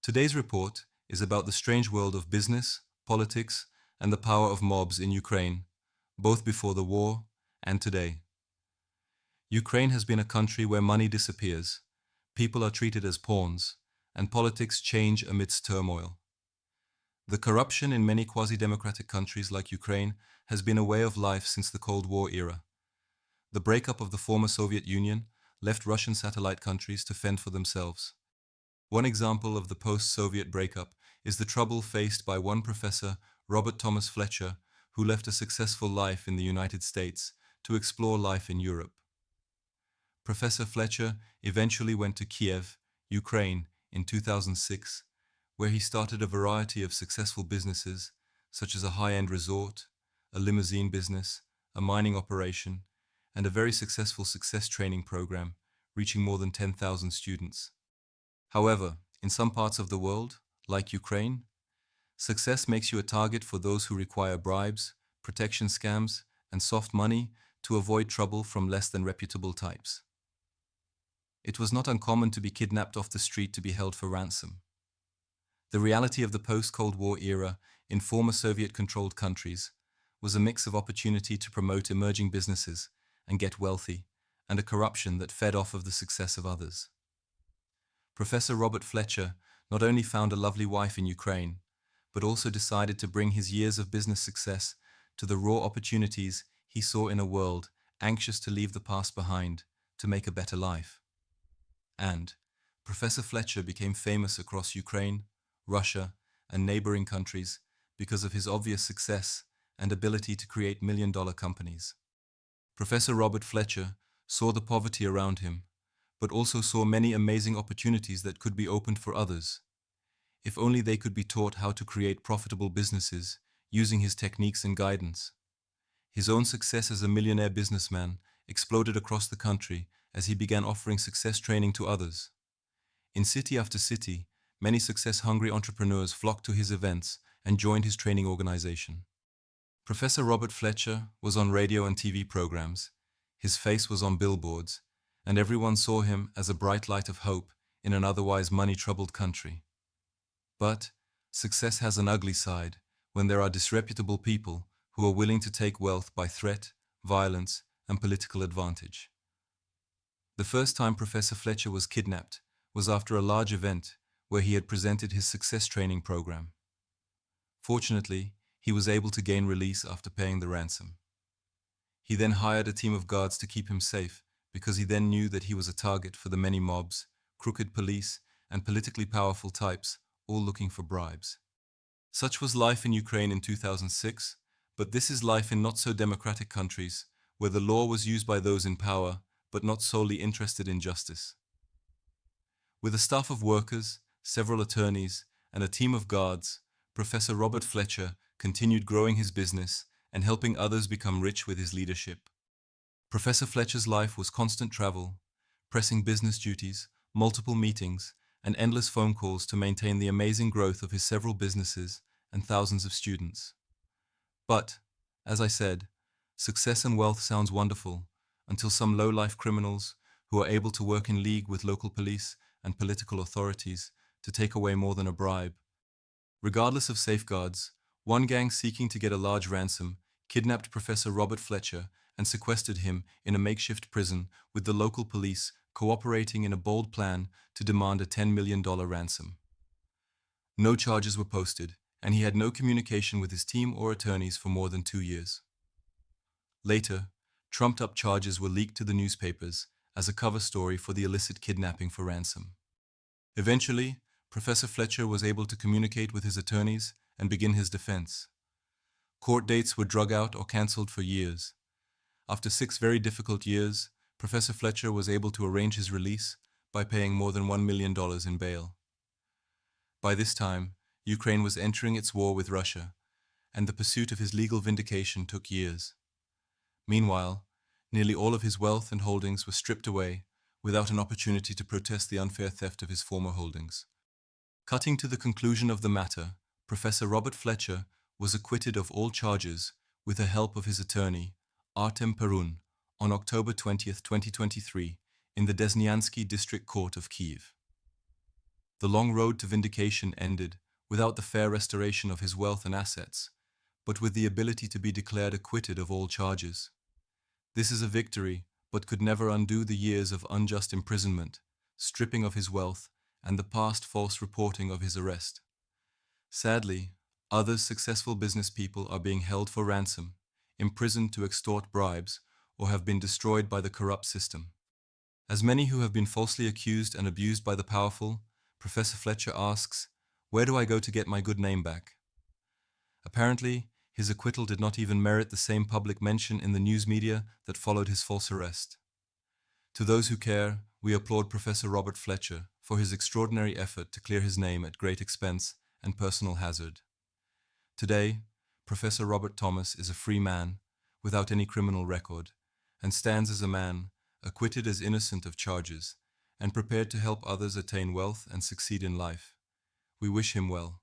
Today's report is about the strange world of business, politics, and the power of mobs in Ukraine, both before the war and today. Ukraine has been a country where money disappears, people are treated as pawns, and politics change amidst turmoil. The corruption in many quasi-democratic countries like Ukraine has been a way of life since the Cold War era. The breakup of the former Soviet Union left Russian satellite countries to fend for themselves. One example of the post-Soviet breakup is the trouble faced by one Professor Robert Thomas Fletcher, who left a successful life in the United States to explore life in Europe. Professor Fletcher eventually went to Kiev, Ukraine, in 2006, where he started a variety of successful businesses, such as a high-end resort, a limousine business, a mining operation, and a very successful success training program, reaching more than 10,000 students. However, in some parts of the world, like Ukraine, success makes you a target for those who require bribes, protection scams, and soft money to avoid trouble from less than reputable types. It was not uncommon to be kidnapped off the street to be held for ransom. The reality of the post-Cold War era in former Soviet-controlled countries was a mix of opportunity to promote emerging businesses and get wealthy, and a corruption that fed off of the success of others. Professor Robert Fletcher not only found a lovely wife in Ukraine, but also decided to bring his years of business success to the raw opportunities he saw in a world anxious to leave the past behind to make a better life. And Professor Fletcher became famous across Ukraine, Russia, and neighboring countries because of his obvious success and ability to create million-dollar companies. Professor Robert Fletcher saw the poverty around him, but also saw many amazing opportunities that could be opened for others, if only they could be taught how to create profitable businesses using his techniques and guidance. His own success as a millionaire businessman exploded across the country as he began offering success training to others. In city after city, many success-hungry entrepreneurs flocked to his events and joined his training organization. Professor Robert Fletcher was on radio and TV programs, his face was on billboards, and everyone saw him as a bright light of hope in an otherwise money-troubled country. But success has an ugly side when there are disreputable people who are willing to take wealth by threat, violence, and political advantage. The first time Professor Fletcher was kidnapped was after a large event where he had presented his success training program. Fortunately, he was able to gain release after paying the ransom. He then hired a team of guards to keep him safe because he then knew that he was a target for the many mobs, crooked police, and politically powerful types, all looking for bribes. Such was life in Ukraine in 2006, but this is life in not-so-democratic countries, where the law was used by those in power, but not solely interested in justice. With a staff of workers, several attorneys, and a team of guards, Professor Robert Fletcher continued growing his business and helping others become rich with his leadership. Professor Fletcher's life was constant travel, pressing business duties, multiple meetings, and endless phone calls to maintain the amazing growth of his several businesses and thousands of students. But, as I said, success and wealth sounds wonderful until some low-life criminals who are able to work in league with local police and political authorities to take away more than a bribe. Regardless of safeguards, one gang seeking to get a large ransom kidnapped Professor Robert Fletcher and sequestered him in a makeshift prison with the local police cooperating in a bold plan to demand a $10 million ransom. No charges were posted, and he had no communication with his team or attorneys for more than 2 years. Later, trumped-up charges were leaked to the newspapers as a cover story for the illicit kidnapping for ransom. Eventually, Professor Fletcher was able to communicate with his attorneys and begin his defense. Court dates were drug out or cancelled for years. After 6 very difficult years, Professor Fletcher was able to arrange his release by paying more than $1 million in bail. By this time, Ukraine was entering its war with Russia, and the pursuit of his legal vindication took years. Meanwhile, nearly all of his wealth and holdings were stripped away without an opportunity to protest the unfair theft of his former holdings. Cutting to the conclusion of the matter, Professor Robert Fletcher was acquitted of all charges with the help of his attorney, Artem Perun, on October 20, 2023, in the Desnyansky District Court of Kyiv. The long road to vindication ended without the fair restoration of his wealth and assets, but with the ability to be declared acquitted of all charges. This is a victory, but could never undo the years of unjust imprisonment, stripping of his wealth, and the past false reporting of his arrest. Sadly, other successful business people are being held for ransom, imprisoned to extort bribes, or have been destroyed by the corrupt system. As many who have been falsely accused and abused by the powerful, Professor Fletcher asks, "Where do I go to get my good name back?" Apparently, his acquittal did not even merit the same public mention in the news media that followed his false arrest. To those who care, we applaud Professor Robert Fletcher for his extraordinary effort to clear his name at great expense and personal hazard. Today, Professor Robert Thomas is a free man, without any criminal record, and stands as a man, acquitted as innocent of charges, and prepared to help others attain wealth and succeed in life. We wish him well.